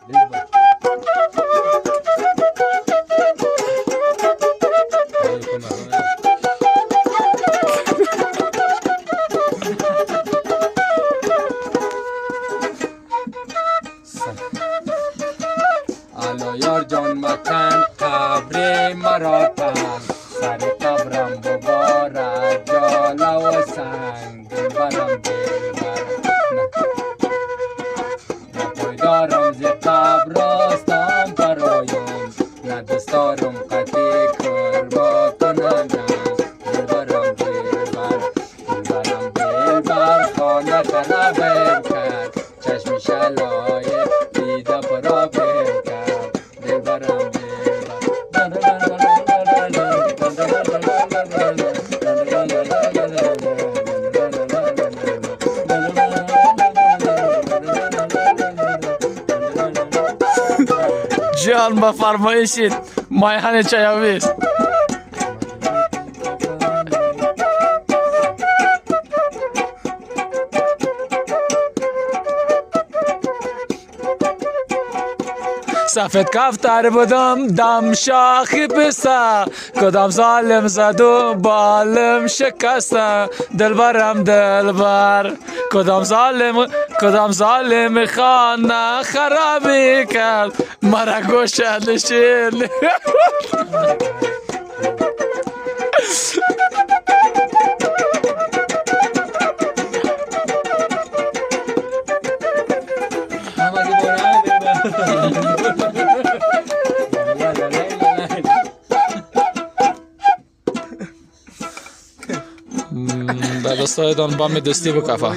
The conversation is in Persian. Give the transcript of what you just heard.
الا یار جان مکن قبر مرا تن سر قبرم ببارد جاله و سنگ دلبرم دلبر نه پایدارم ز قبر راستم برایم نه دستارم قطع کربا کنندم دلبرم دلبر دلبرم دلبر خانه خرابم کرد چشم شلای دیده پرابم کرد دلبرم جان با فرمایشید مایهن چایاویز سفید کفتر بودم دم شاخی پسته کدام ظالم زد و بالم شکسته دلبرم دلبر کدام ظالم خانه خرابی کرد مرا گوشه نشین به دوستایتان با می دوستی بکفه